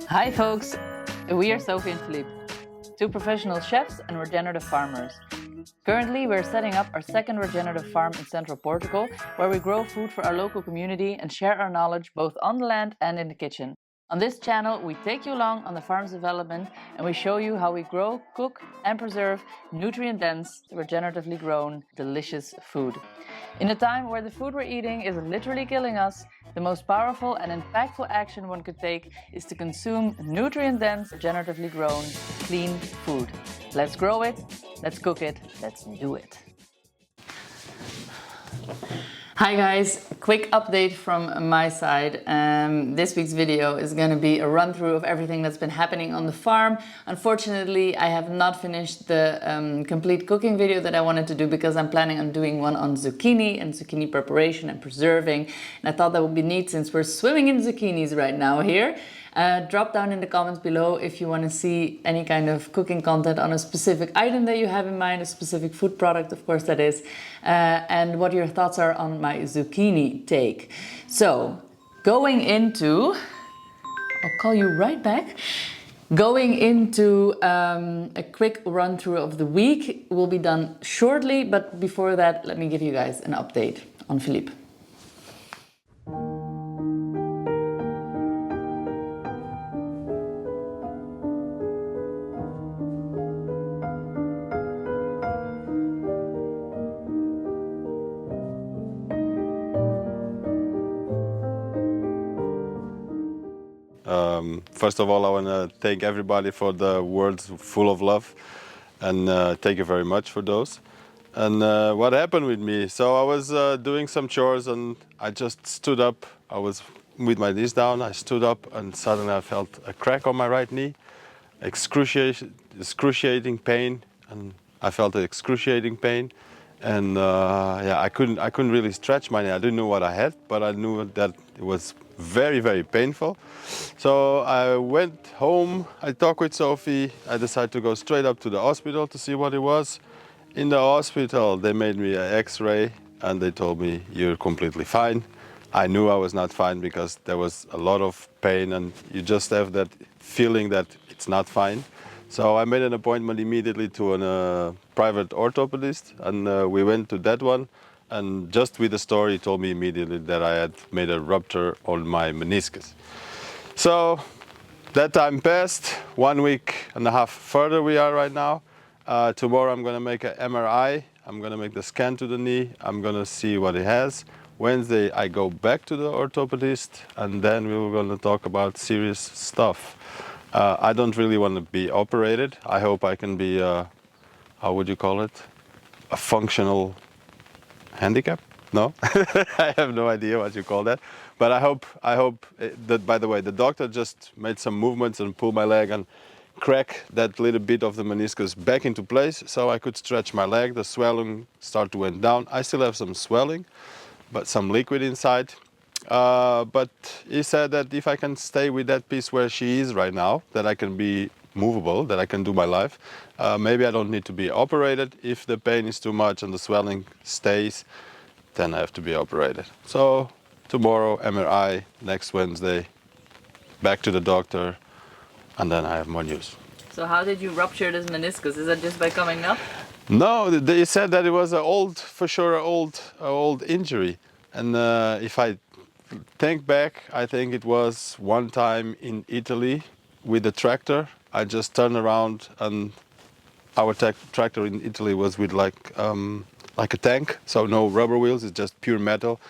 Hi folks, we are Sophie and Philippe, two professional chefs and regenerative farmers. Currently we're setting up our second regenerative farm in central Portugal, where we grow food for our local community and share our knowledge both on the land and in the kitchen. On this channel we take you along on the farm's development and we show you how we grow, cook and preserve nutrient-dense, regeneratively grown, delicious food. In a time where the food we're eating is literally killing us, the most powerful and impactful action one could take is to consume nutrient-dense, regeneratively grown, clean food. Let's grow it, let's cook it, let's do it. Hi guys, quick update from my side. This week's video is going to be a run through of everything that's been happening on the farm. Unfortunately, I have not finished the complete cooking video that I wanted to do because I'm planning on doing one on zucchini and zucchini preparation and preserving. And I thought that would be neat since we're swimming in zucchinis right now here. Drop down in the comments below if you want to see any kind of cooking content on a specific item that you have in mind, a specific food product, of course that is, and what your thoughts are on my zucchini take. So, going into, I'll call you right back. Going into a quick run through of the week will be done shortly, but before that, let me give you guys an update on Philippe. First of all, I want to thank everybody for the words full of love, and thank you very much for those. And what happened with me? So I was doing some chores and I just stood up. I was with my knees down. I stood up and suddenly I felt a crack on my right knee, excruciating pain, and I felt an excruciating pain. And yeah, I couldn't really stretch my knee. I didn't know what I had, but I knew that it was very, very painful. So I went home, I talked with Sophie, I decided to go straight up to the hospital to see what it was. In the hospital, they made me an X-ray and they told me, you're completely fine. I knew I was not fine because there was a lot of pain and you just have that feeling that it's not fine. So I made an appointment immediately to a private orthopedist, and we went to that one. And just with the story, he told me immediately that I had made a rupture on my meniscus. So that time passed, 1 week and a half further we are right now. Tomorrow I'm going to make an MRI. I'm going to make the scan to the knee. I'm going to see what it has. Wednesday I go back to the orthopedist, and then we were going to talk about serious stuff. I don't really want to be operated. I hope I can be, how would you call it? A functional handicap? No? I have no idea what you call that. But I hope that, by the way, the doctor just made some movements and pulled my leg and crack that little bit of the meniscus back into place so I could stretch my leg. The swelling started to went down. I still have some swelling, but some liquid inside. But he said that if I can stay with that piece where she is right now, that I can be movable, that I can do my life. Maybe I don't need to be operated. If the pain is too much and the swelling stays, then I have to be operated. So tomorrow MRI, next Wednesday, back to the doctor, and then I have more news. So how did you rupture this meniscus? Is that just by coming up? No, they said that it was for sure an old injury. And if I think back, I think it was one time in Italy with the tractor. I just turned around and our tractor in Italy was with like a tank, so no rubber wheels, it's just pure metal.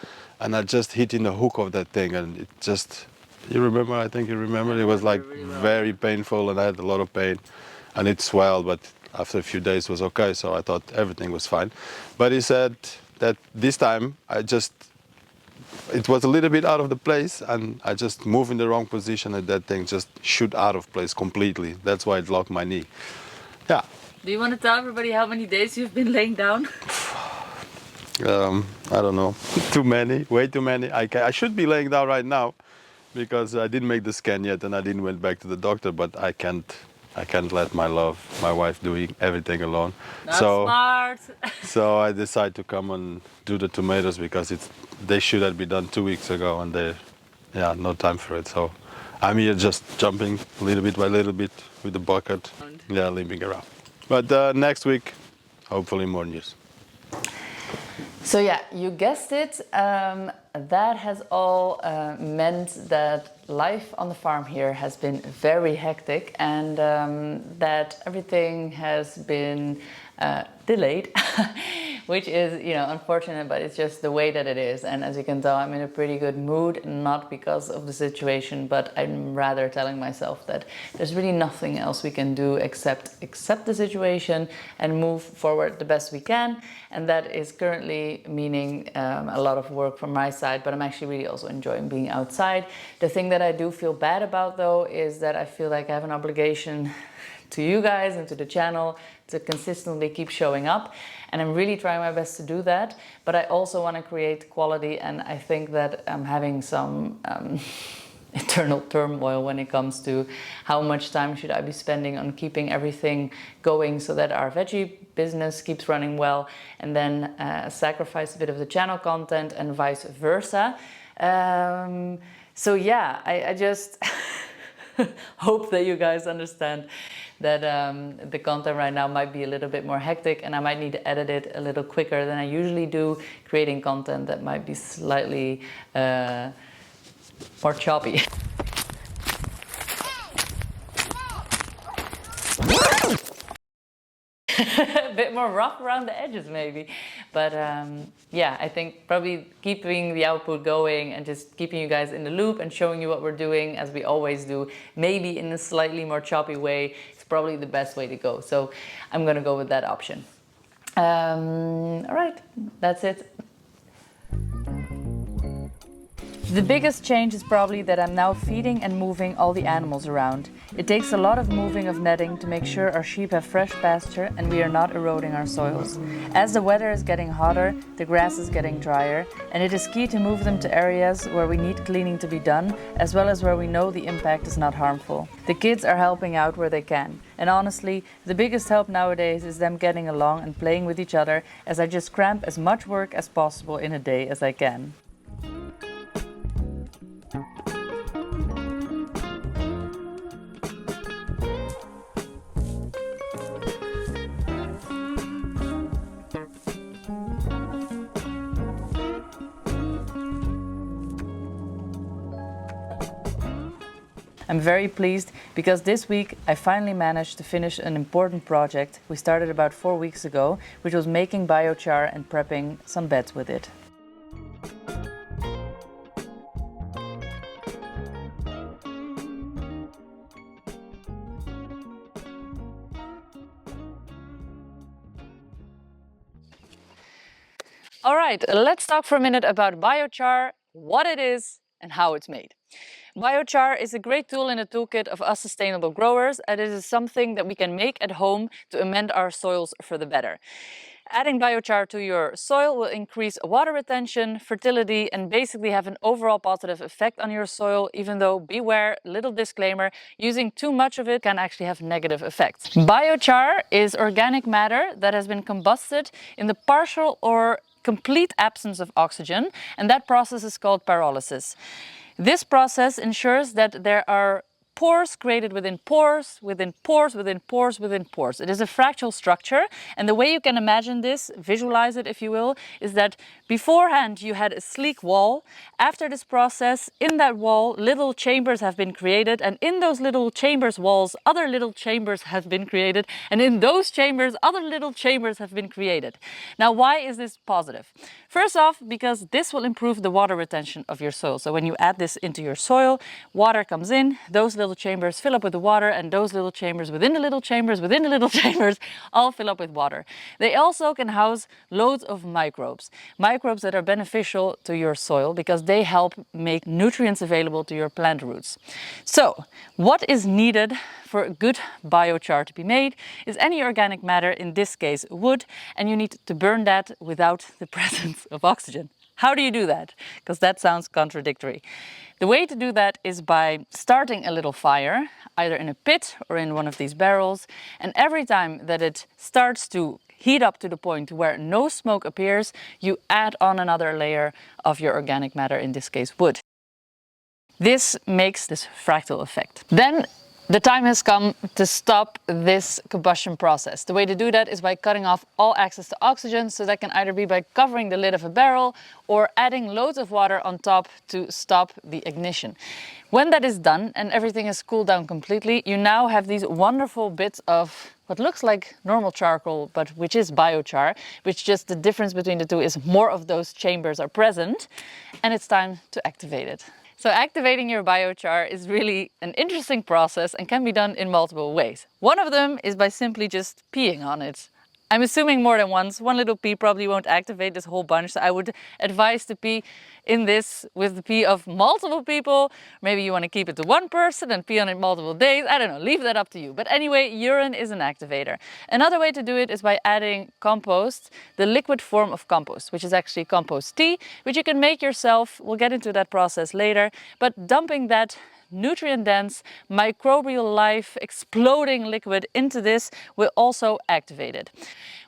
And I just hit in the hook of that thing and it just, you remember, I think you remember, it was like very painful and I had a lot of pain and it swelled, but after a few days it was okay, so I thought everything was fine. But he said that this time it was a little bit out of the place and I just moved in the wrong position and that thing just shoot out of place completely. That's why it locked my knee. Yeah. Do you want to tell everybody how many days you've been laying down? I don't know, too many, way too many. I should be laying down right now because I didn't make the scan yet and I didn't went back to the doctor, but I can't let my wife doing everything alone. That's smart. So I decided to come and do the tomatoes because they should have been done 2 weeks ago and yeah, no time for it. So I'm here just jumping little bit by little bit with the bucket, yeah, limping around. But next week, hopefully more news. So yeah, you guessed it, that has all meant that life on the farm here has been very hectic, and that everything has been delayed, which is, you know, unfortunate, but it's just the way that it is. And as you can tell, I'm in a pretty good mood, not because of the situation, but I'm rather telling myself that there's really nothing else we can do except accept the situation and move forward the best we can. And that is currently meaning a lot of work from my side, but I'm actually really also enjoying being outside. The thing that I do feel bad about though is that I feel like I have an obligation to you guys and to the channel to consistently keep showing up, and I'm really trying my best to do that, but I also want to create quality, and I think that I'm having some internal turmoil when it comes to how much time should I be spending on keeping everything going so that our veggie business keeps running well, and then sacrifice a bit of the channel content and vice versa. So yeah, I just hope that you guys understand that the content right now might be a little bit more hectic, and I might need to edit it a little quicker than I usually do, creating content that might be slightly more choppy. A bit more rough around the edges maybe, but yeah, I think probably keeping the output going and just keeping you guys in the loop and showing you what we're doing as we always do, maybe in a slightly more choppy way, is probably the best way to go. So I'm gonna go with that option. All right, that's it. The biggest change is probably that I'm now feeding and moving all the animals around. It takes a lot of moving of netting to make sure our sheep have fresh pasture and we are not eroding our soils. As the weather is getting hotter, the grass is getting drier, and it is key to move them to areas where we need cleaning to be done, as well as where we know the impact is not harmful. The kids are helping out where they can, and honestly, the biggest help nowadays is them getting along and playing with each other, as I just cramp as much work as possible in a day as I can. I'm very pleased because this week I finally managed to finish an important project we started about 4 weeks ago, which was making biochar and prepping some beds with it. All right, let's talk for a minute about biochar, what it is and how it's made. Biochar is a great tool in the toolkit of us sustainable growers, and it is something that we can make at home to amend our soils for the better. Adding biochar to your soil will increase water retention, fertility, and basically have an overall positive effect on your soil, even though, beware, little disclaimer, using too much of it can actually have negative effects. Biochar is organic matter that has been combusted in the partial or complete absence of oxygen, and that process is called pyrolysis. This process ensures that there are pores created within pores, within pores, within pores, within pores. It is a fractal structure, and the way you can imagine this, visualize it if you will, is that beforehand you had a sleek wall. After this process, in that wall, little chambers have been created, and in those little chambers walls, other little chambers have been created, and in those chambers, other little chambers have been created. Now, why is this positive? First off, because this will improve the water retention of your soil. So when you add this into your soil, water comes in, those little chambers fill up with the water, and those little chambers within the little chambers within the little chambers all fill up with water. They also can house loads of microbes that are beneficial to your soil because they help make nutrients available to your plant roots. So what is needed for a good biochar to be made is any organic matter, in this case wood, and you need to burn that without the presence of oxygen. How do you do that? Because that sounds contradictory. The way to do that is by starting a little fire, either in a pit or in one of these barrels, and every time that it starts to heat up to the point where no smoke appears, you add on another layer of your organic matter, in this case wood. This makes this fractal effect. Then the time has come to stop this combustion process. The way to do that is by cutting off all access to oxygen, so that can either be by covering the lid of a barrel or adding loads of water on top to stop the ignition. When that is done and everything has cooled down completely, you now have these wonderful bits of what looks like normal charcoal, but which is biochar, which just the difference between the two is more of those chambers are present, and it's time to activate it. So activating your biochar is really an interesting process and can be done in multiple ways. One of them is by simply just peeing on it. I'm assuming more than once. One little pee probably won't activate this whole bunch, so I would advise to pee in this with the pee of multiple people. Maybe you want to keep it to one person and pee on it multiple days. I don't know, leave that up to you. But anyway, urine is an activator. Another way to do it is by adding compost, the liquid form of compost, which is actually compost tea, which you can make yourself. We'll get into that process later. But dumping that nutrient-dense, microbial life, exploding liquid into this will also activate it.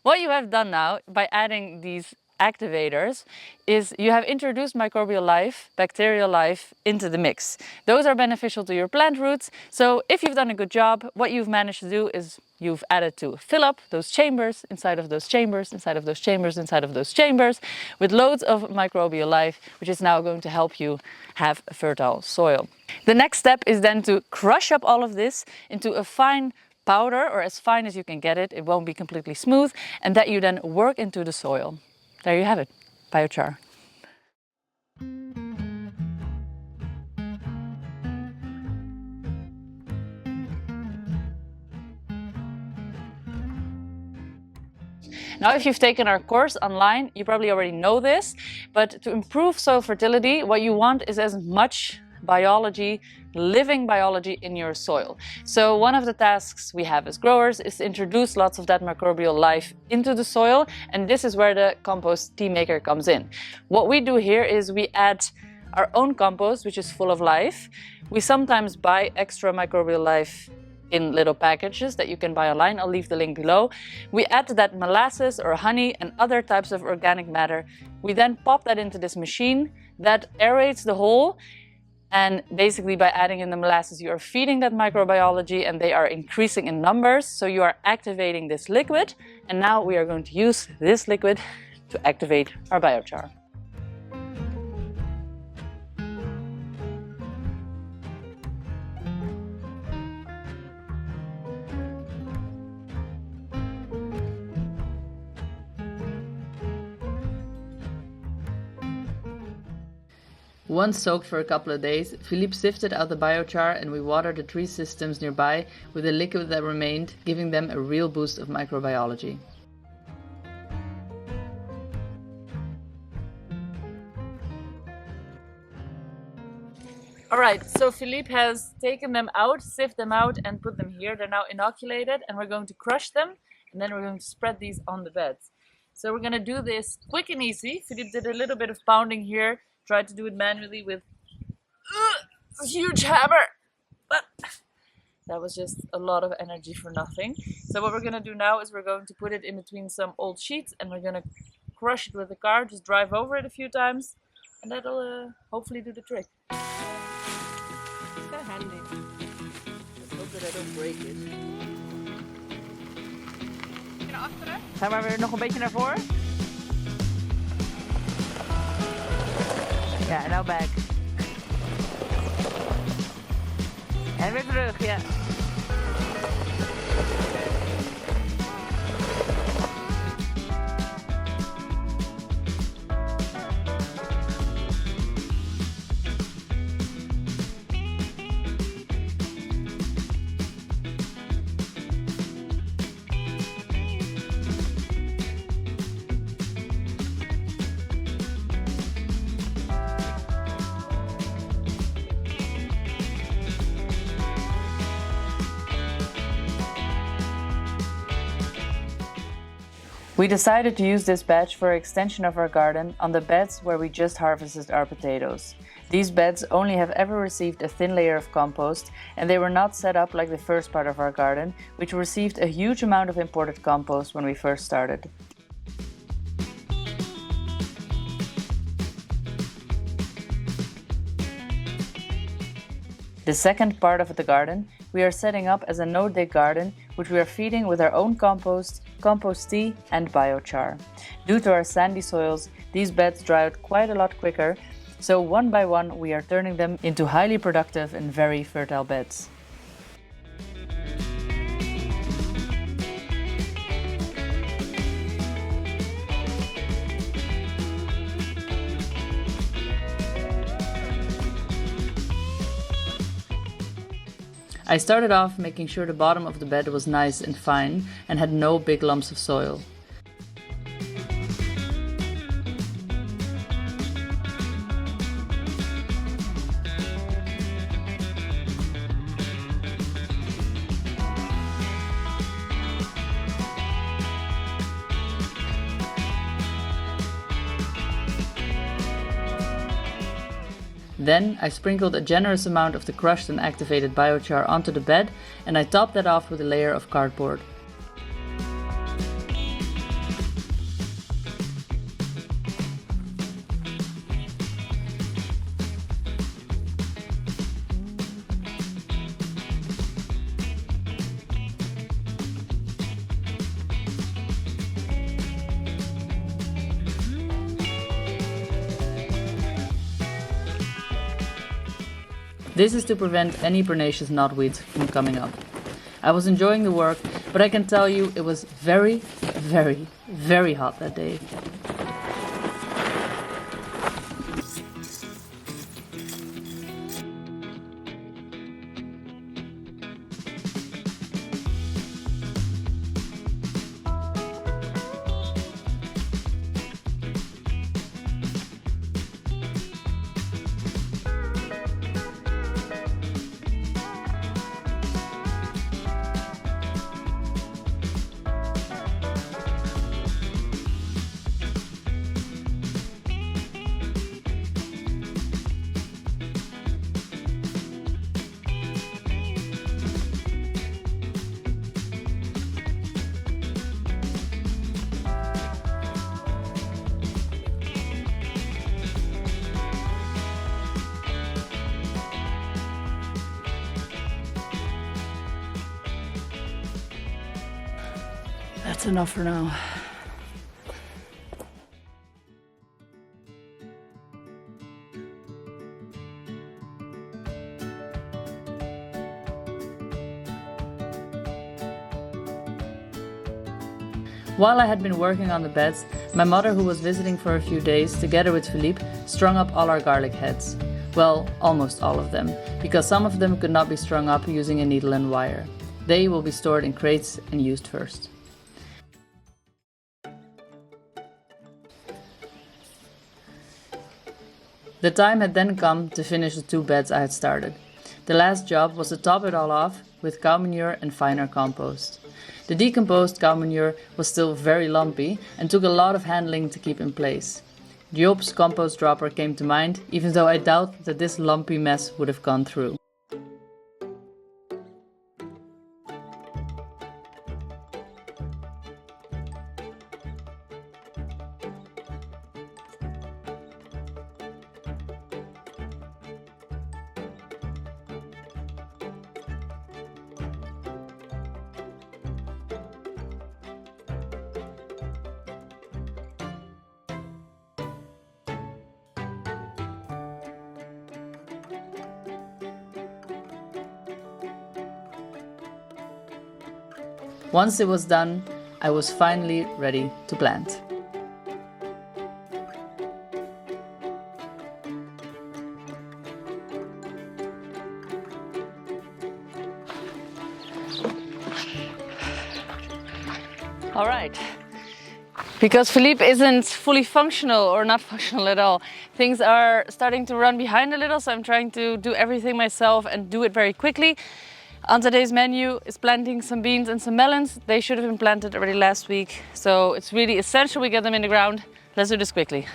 What you have done now by adding these activators is you have introduced microbial life, bacterial life into the mix. Those are beneficial to your plant roots. So if you've done a good job, what you've managed to do is you've added to fill up those chambers, inside of those chambers, inside of those chambers, inside of those chambers, with loads of microbial life, which is now going to help you have a fertile soil. The next step is then to crush up all of this into a fine powder, or as fine as you can get it. It won't be completely smooth, and that you then work into the soil. There you have it, biochar. Now, if you've taken our course online, you probably already know this, but to improve soil fertility, what you want is as much biology, living biology in your soil. So one of the tasks we have as growers is to introduce lots of that microbial life into the soil, and this is where the compost tea maker comes in. What we do here is we add our own compost, which is full of life. We sometimes buy extra microbial life in little packages that you can buy online. I'll leave the link below. We add to that molasses or honey and other types of organic matter. We then pop that into this machine that aerates the whole. And basically by adding in the molasses, you are feeding that microbiology and they are increasing in numbers. So you are activating this liquid. And now we are going to use this liquid to activate our biochar. Once soaked for a couple of days, Philippe sifted out the biochar and we watered the 3 systems nearby with the liquid that remained, giving them a real boost of microbiology. Alright, so Philippe has taken them out, sifted them out and put them here. They're now inoculated and we're going to crush them and then we're going to spread these on the beds. So we're going to do this quick and easy. Philippe did a little bit of pounding here. Tried to do it manually with a huge hammer, but that was just a lot of energy for nothing. So what we're going to do now is we're going to put it in between some old sheets and we're going to crush it with a car, just drive over it a few times, and that'll hopefully do the trick. It's kind of handy. Let's hope that I don't break it. Naar achteren. Gaan we weer nog een beetje naar voren? Ja, en nou back. En weer terug, ja. We decided to use this batch for extension of our garden on the beds where we just harvested our potatoes. These beds only have ever received a thin layer of compost and they were not set up like the first part of our garden, which received a huge amount of imported compost when we first started. The second part of the garden we are setting up as a no-dig garden, which we are feeding with our own compost, compost tea and biochar. Due to our sandy soils, these beds dry out quite a lot quicker, so one by one we are turning them into highly productive and very fertile beds. I started off making sure the bottom of the bed was nice and fine and had no big lumps of soil. Then I sprinkled a generous amount of the crushed and activated biochar onto the bed, and I topped that off with a layer of cardboard. This is to prevent any pernicious knotweeds from coming up. I was enjoying the work, but I can tell you it was very, very, very hot that day. That's enough for now. While I had been working on the beds, my mother, who was visiting for a few days together with Philippe, strung up all our garlic heads. Well, almost all of them, because some of them could not be strung up using a needle and wire. They will be stored in crates and used first. The time had then come to finish the 2 beds I had started. The last job was to top it all off with cow manure and finer compost. The decomposed cow manure was still very lumpy and took a lot of handling to keep in place. Joop's compost dropper came to mind, even though I doubt that this lumpy mess would have gone through. Once it was done, I was finally ready to plant. All right. Because Philippe isn't fully functional or not functional at all, things are starting to run behind a little, so I'm trying to do everything myself and do it very quickly. On today's menu is planting some beans and some melons. They should have been planted already last week, so it's really essential we get them in the ground. Let's do this quickly.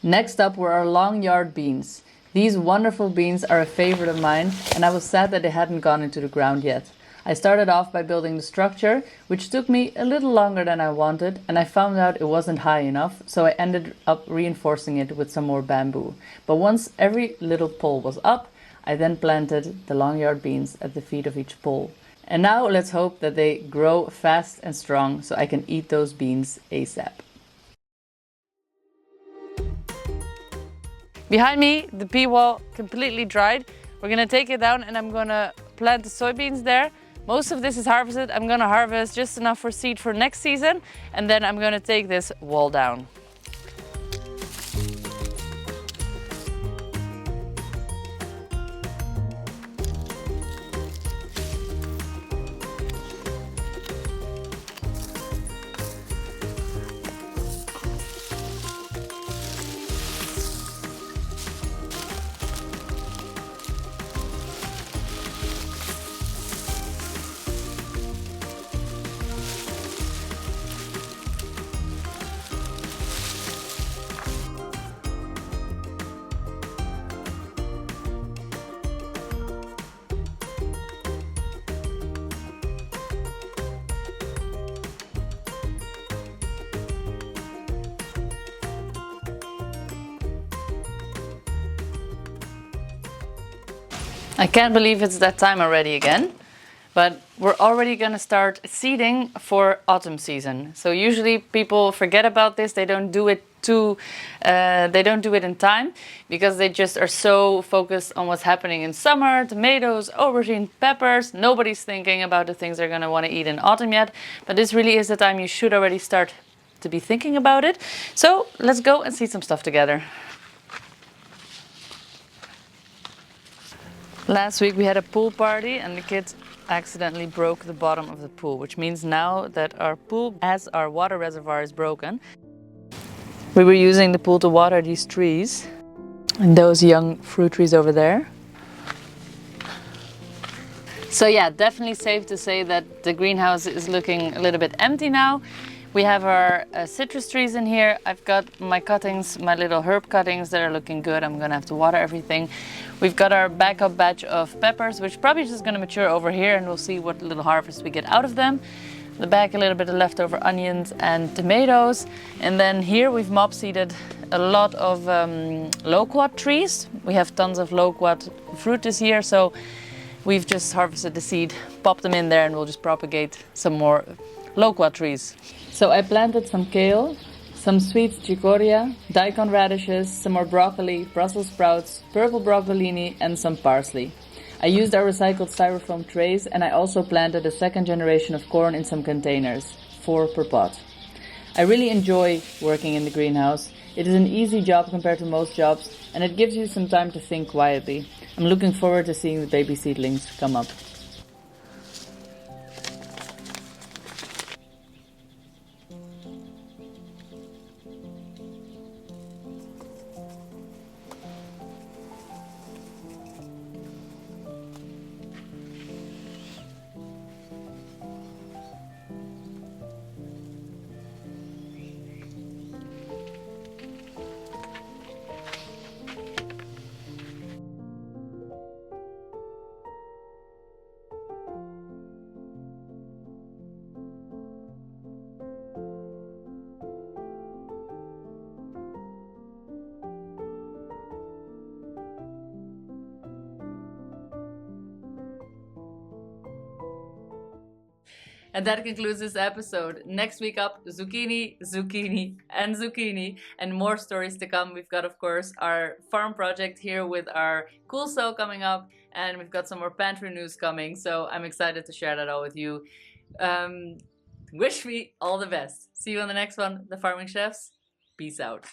Next up were our long yard beans. These wonderful beans are a favorite of mine, and I was sad that they hadn't gone into the ground yet. I started off by building the structure, which took me a little longer than I wanted, and I found out it wasn't high enough, so I ended up reinforcing it with some more bamboo. But once every little pole was up, I then planted the long yard beans at the feet of each pole. And now let's hope that they grow fast and strong so I can eat those beans ASAP. Behind me, the pea wall completely dried. We're gonna take it down and I'm gonna plant the soybeans there. Most of this is harvested. I'm gonna harvest just enough for seed for next season, and then I'm gonna take this wall down. I can't believe it's that time already again, but we're already gonna start seeding for autumn season. So usually people forget about this. They don't do it in time because they just are so focused on what's happening in summer, tomatoes, aubergine, peppers. Nobody's thinking about the things they're gonna wanna eat in autumn yet, but this really is the time you should already start to be thinking about it. So let's go and seed some stuff together. Last week we had a pool party and the kids accidentally broke the bottom of the pool, which means now that our pool, as our water reservoir, is broken. We were using the pool to water these trees and those young fruit trees over there. So yeah, definitely safe to say that the greenhouse is looking a little bit empty now. We have our citrus trees in here. I've got my cuttings, my little herb cuttings that are looking good. I'm gonna have to water everything. We've got our backup batch of peppers, which probably just gonna mature over here, and we'll see what little harvest we get out of them. The back, a little bit of leftover onions and tomatoes. And then here we've mob seeded a lot of loquat trees. We have tons of loquat fruit this year, so we've just harvested the seed, popped them in there, and we'll just propagate some more loquat trees. So I planted some kale, some sweet chicoria, daikon radishes, some more broccoli, Brussels sprouts, purple broccolini, and some parsley. I used our recycled styrofoam trays, and I also planted a second generation of corn in some containers, 4 per pot. I really enjoy working in the greenhouse. It is an easy job compared to most jobs, and it gives you some time to think quietly. I'm looking forward to seeing the baby seedlings come up. And that concludes this episode. Next week up, zucchini, zucchini, and zucchini, and more stories to come. We've got, of course, our farm project here with our cool sew coming up, and we've got some more pantry news coming. So I'm excited to share that all with you. Wish me all the best. See you on the next one, The Farming Chefs. Peace out.